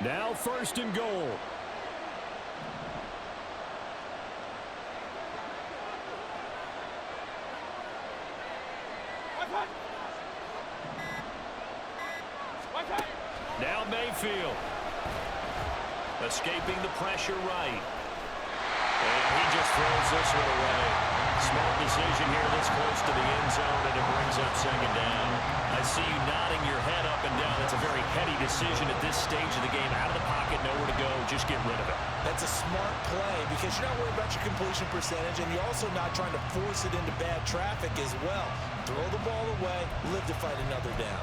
Now 1st and goal. Now Mayfield. Escaping the pressure right. And he just throws this one away. Smart decision here this close to the end zone, and it brings up 2nd down. I see you nodding your head up and down. That's a very heady decision at this stage of the game. Out of the pocket, nowhere to go. Just get rid of it. That's a smart play because you're not worried about your completion percentage, and you're also not trying to force it into bad traffic as well. Throw the ball away, live to fight another down.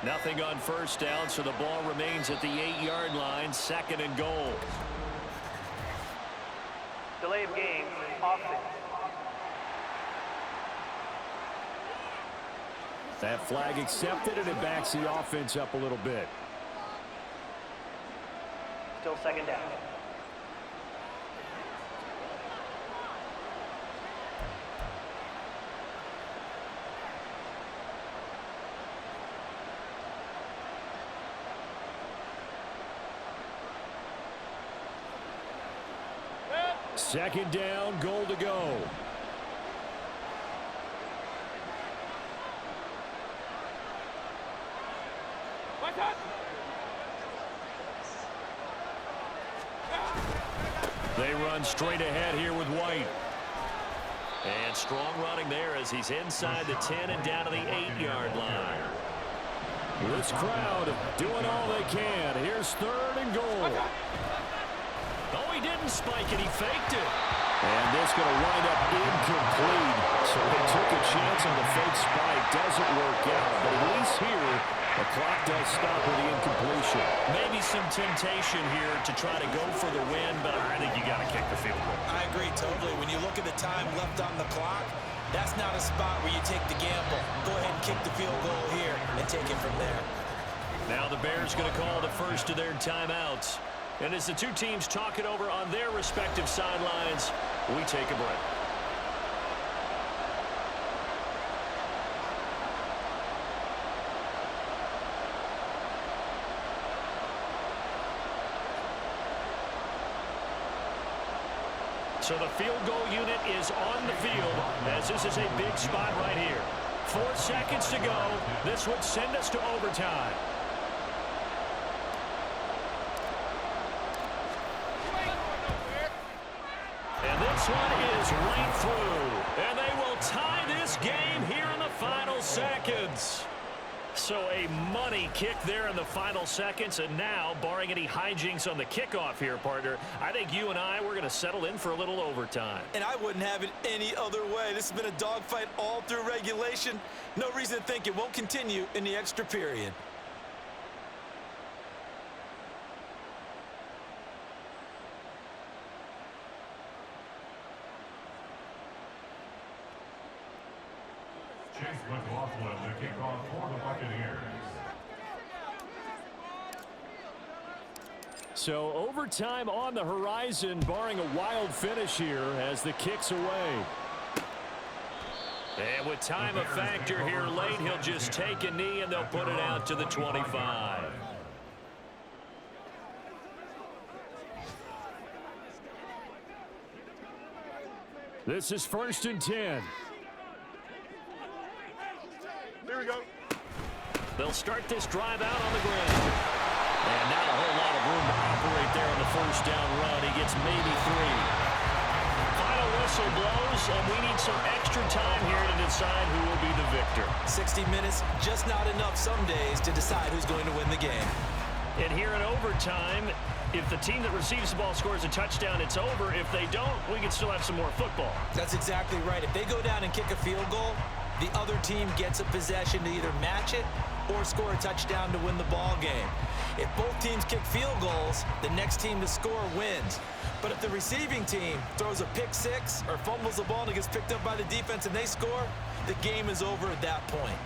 Nothing on 1st down, so the ball remains at the 8-yard line. 2nd and goal. Delay of game, offense. That flag accepted, and it backs the offense up a little bit. Still 2nd down. Second down, goal to go. They run straight ahead here with White. And strong running there as he's inside the 10 and down to the 8-yard line. This crowd doing all they can. Here's 3rd and goal. Oh, he didn't spike it. He faked it. And this going to wind up incomplete. So they took a chance on the fake spike. Doesn't work out. But at least here, the clock does stop with the incompletion. Maybe some temptation here to try to go for the win, but I think you got to kick the field goal. I agree totally. When you look at the time left on the clock, that's not a spot where you take the gamble. Go ahead and kick the field goal here and take it from there. Now the Bears going to call the first of their timeouts. And as the two teams talk it over on their respective sidelines, we take a break. So the field goal unit is on the field as this is a big spot right here. 4 seconds to go. This would send us to overtime. And this one is right through. And they will tie this game here in the final seconds. So a money kick there in the final seconds. And now, barring any hijinks on the kickoff here, partner, I think you and I, we're going to settle in for a little overtime. And I wouldn't have it any other way. This has been a dogfight all through regulation. No reason to think it won't continue in the extra period. Chase McLaughlin, the kickoff for the Buccaneers. So overtime on the horizon, barring a wild finish here as the kick's away. And with time a factor here late, he'll just take a knee and they'll put it out to the 25. This is 1st and 10. Here we go. They'll start this drive out on the ground. And not a whole lot of room to operate there on the 1st down run. He gets maybe 3. Final whistle blows, and we need some extra time here to decide who will be the victor. 60 minutes, just not enough some days to decide who's going to win the game. And here in overtime, if the team that receives the ball scores a touchdown, it's over. If they don't, we can still have some more football. That's exactly right. If they go down and kick a field goal, the other team gets a possession to either match it or score a touchdown to win the ball game. If both teams kick field goals, the next team to score wins. But if the receiving team throws a pick six or fumbles the ball and it gets picked up by the defense and they score, the game is over at that point.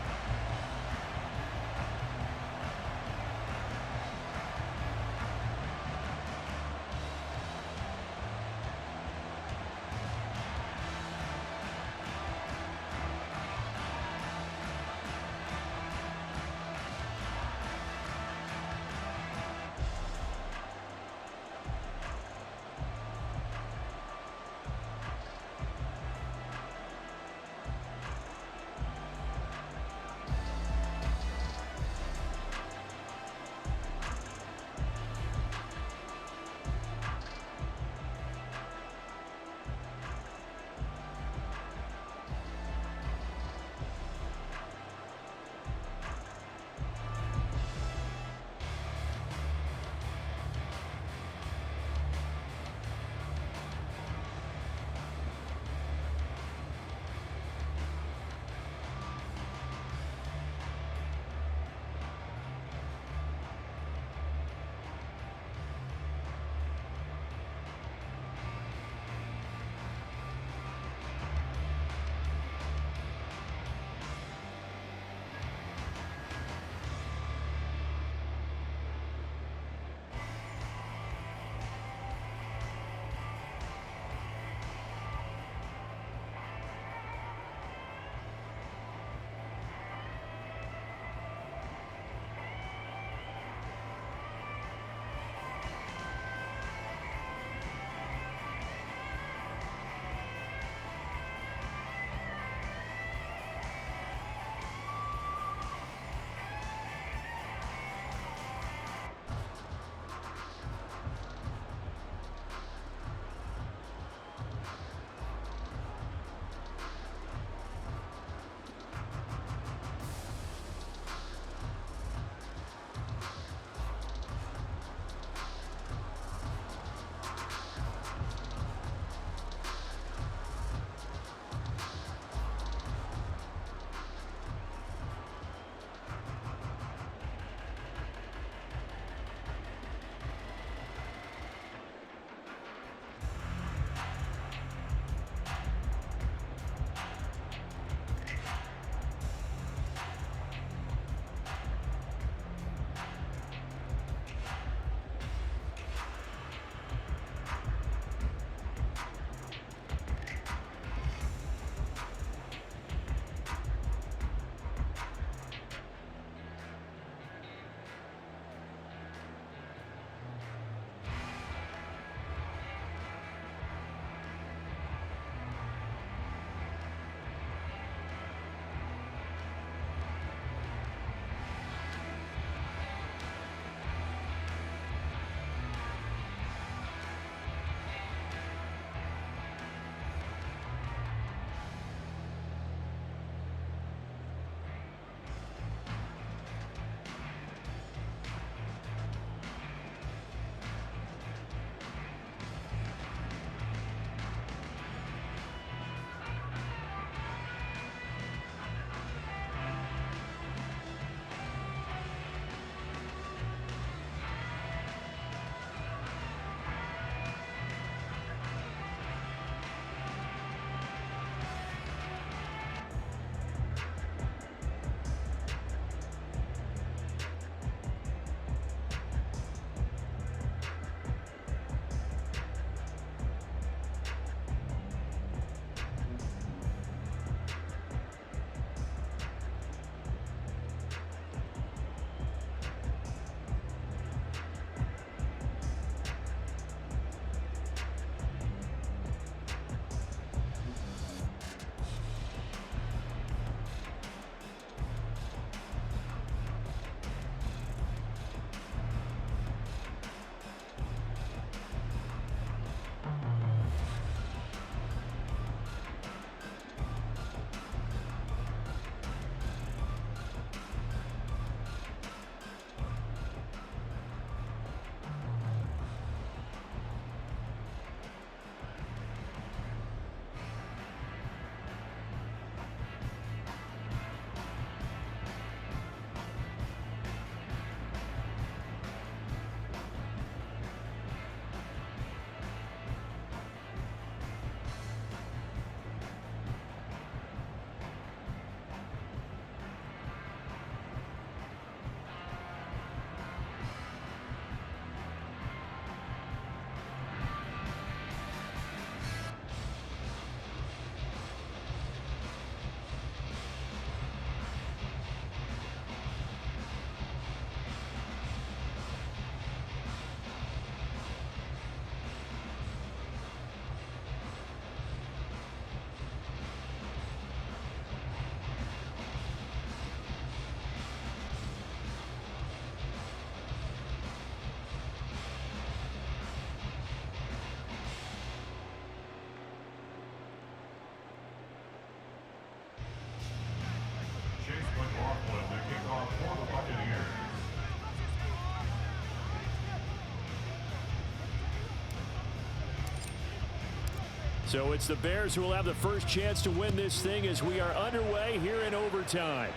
So it's the Bears who will have the first chance to win this thing as we are underway here in overtime.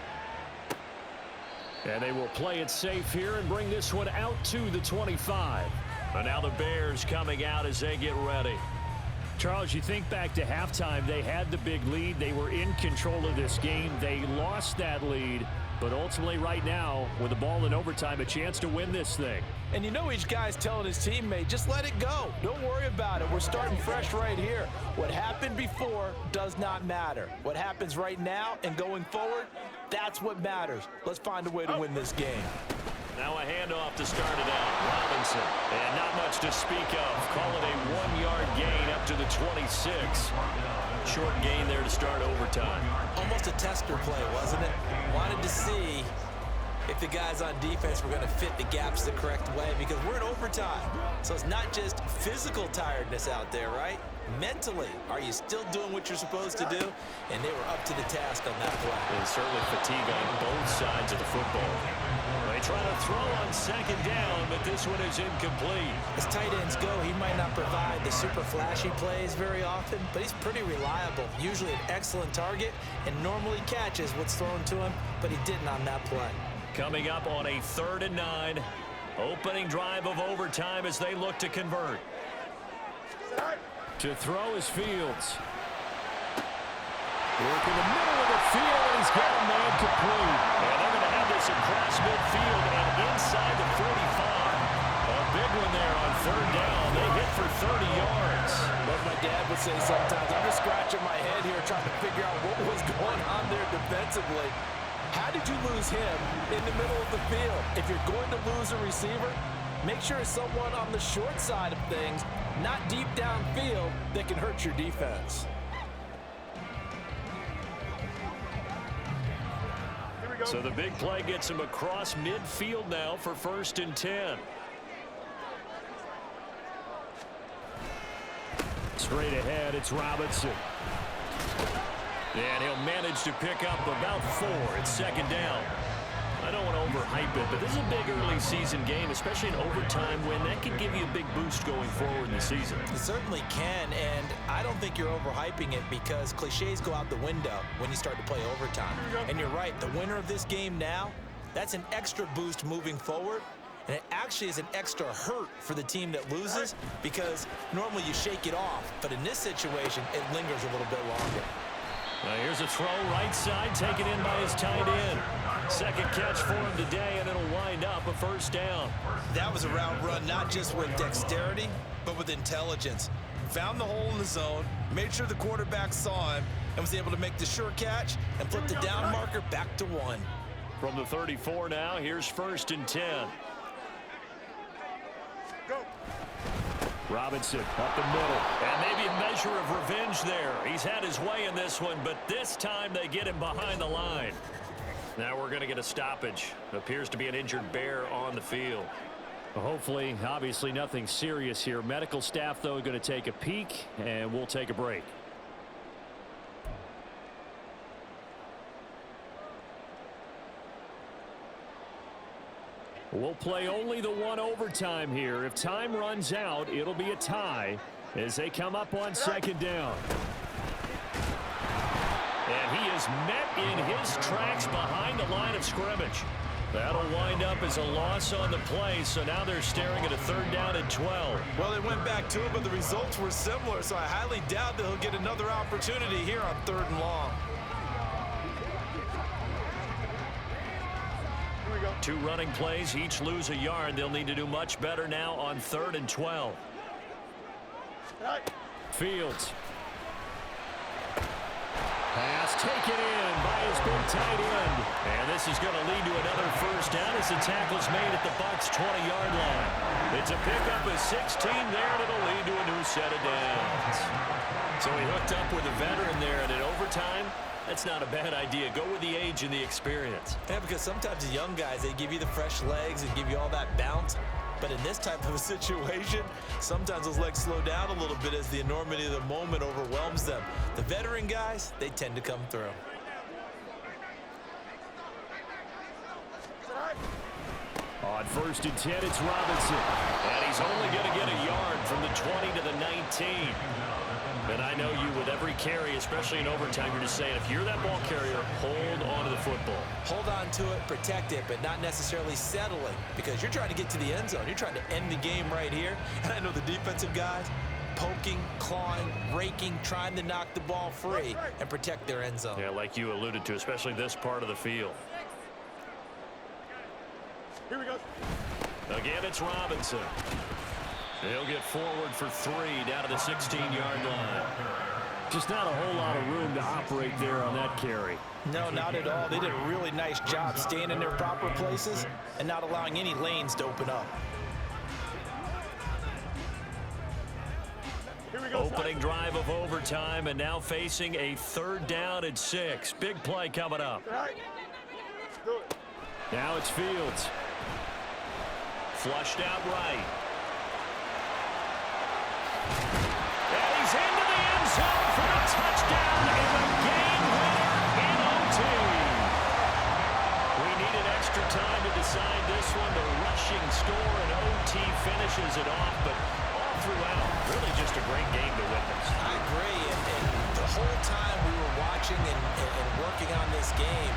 And they will play it safe here and bring this one out to the 25. And now the Bears coming out as they get ready. Charles, you think back to halftime, they had the big lead. They were in control of this game. They lost that lead. But ultimately right now, with the ball in overtime, a chance to win this thing. And you know each guy's telling his teammate, just let it go. Don't worry about it. We're starting fresh right here. What happened before does not matter. What happens right now and going forward, that's what matters. Let's find a way to win this game. Now a handoff to start it out. Robinson. And not much to speak of. Call it a 1-yard gain up to the 26. Short gain there to start overtime. Almost a tester play, wasn't it? Wanted to see if the guys on defense were going to fit the gaps the correct way, because we're in overtime. So it's not just physical tiredness out there, right? Mentally, are you still doing what you're supposed to do? And they were up to the task on that play. And certainly fatigue on both sides of the football. They try to throw on second down, but this one is incomplete. As tight ends go, he might not provide the super flashy plays very often, but he's pretty reliable. Usually an excellent target and normally catches what's thrown to him, but he didn't on that play. Coming up on a 3rd and 9. Opening drive of overtime as they look to convert. To throw is Fields. Work in the middle of the field, and he's got a man complete. And they're going to have this across midfield and inside the 45. A big one there on 3rd down. They hit for 30 yards. Like my dad would say sometimes, I'm just scratching my head here trying to figure out what was going on there defensively. How did you lose him in the middle of the field? If you're going to lose a receiver, make sure it's someone on the short side of things, not deep downfield, that can hurt your defense. So the big play gets him across midfield now for 1st and 10. Straight ahead, it's Robinson. And he'll manage to pick up about 4. It's 2nd down. I don't want to overhype it, but this is a big early season game, especially an overtime win. That could give you a big boost going forward in the season. It certainly can, and I don't think you're overhyping it because cliches go out the window when you start to play overtime. And you're right, the winner of this game now, that's an extra boost moving forward, and it actually is an extra hurt for the team that loses because normally you shake it off, but in this situation, it lingers a little bit longer. Now here's a throw right side, taken in by his tight end. 2nd catch for him today, and it'll wind up a 1st down. That was a route run, not just with dexterity, but with intelligence. Found the hole in the zone, made sure the quarterback saw him, and was able to make the sure catch and flip the down marker back to 1. From the 34 now, here's 1st and 10. Go. Robinson up the middle. And maybe a measure of revenge there. He's had his way in this one, but this time they get him behind the line. Now we're going to get a stoppage. Appears to be an injured bear on the field. Well, hopefully, obviously nothing serious here. Medical staff, though, going to take a peek, and we'll take a break. We'll play only the 1 overtime here. If time runs out, it'll be a tie as they come up on 2nd down. And he is met in his tracks behind the line of scrimmage. That'll wind up as a loss on the play, so now they're staring at a 3rd down and 12. Well, they went back to it, but the results were similar, so I highly doubt that he'll get another opportunity here on 3rd and long. 2 running plays, each lose a yard. They'll need to do much better now on 3rd and 12. Fields. Pass taken in by his big tight end. And this is going to lead to another 1st down as the tackle's made at the Bucs' 20-yard line. It's a pickup of 16 there, and it'll lead to a new set of downs. So he hooked up with a veteran there, and in overtime, that's not a bad idea. Go with the age and the experience. Yeah, because sometimes the young guys, they give you the fresh legs and give you all that bounce. But in this type of a situation, sometimes those legs slow down a little bit as the enormity of the moment overwhelms them. The veteran guys, they tend to come through. On 1st and 10, it's Robinson. And he's only going to get a yard from the 20 to the 19. And I know you, with every carry, especially in overtime, you're just saying, if you're that ball carrier, hold on to the football. Hold on to it, protect it, but not necessarily settling, because you're trying to get to the end zone. You're trying to end the game right here. And I know the defensive guys, poking, clawing, raking, trying to knock the ball free and protect their end zone. Yeah, like you alluded to, especially this part of the field. Here we go. Again, it's Robinson. He'll get forward for 3 down to the 16-yard line. Just not a whole lot of room to operate there on that carry. No, not at all. They did a really nice job staying in their proper places and not allowing any lanes to open up. Opening drive of overtime, and now facing a 3rd down and 6. Big play coming up. Now it's Fields. Flushed out right. And he's into the end zone for a touchdown and a game winner in OT. We needed extra time to decide this one. The rushing score and OT finishes it off, but all throughout, really just a great game to witness. I agree, and the whole time we were watching and working on this game,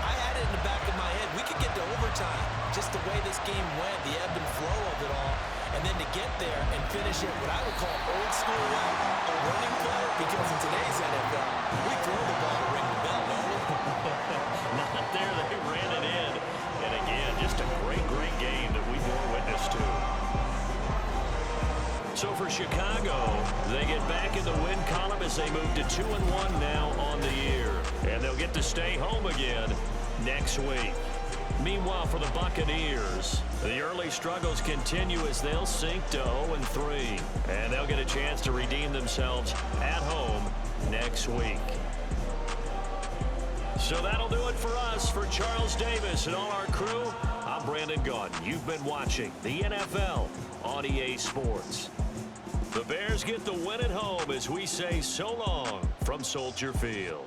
I had it in the back of my head. We could get to overtime. Just the way this game went, the ebb and flow of it all. And then to get there and finish it what I would call old school way, a running play, because in today's NFL, we throw the ball to ring the bell, don't we? Not there. They ran it in. And again, just a great, great game that we bore witness to. So for Chicago, they get back in the win column as they move to 2-1 now on the year. And they'll get to stay home again next week. Meanwhile, for the Buccaneers, the early struggles continue as they'll sink to 0-3. And they'll get a chance to redeem themselves at home next week. So that'll do it for us. For Charles Davis and all our crew, I'm Brandon Gaudin. You've been watching the NFL on EA Sports. The Bears get the win at home as we say so long from Soldier Field.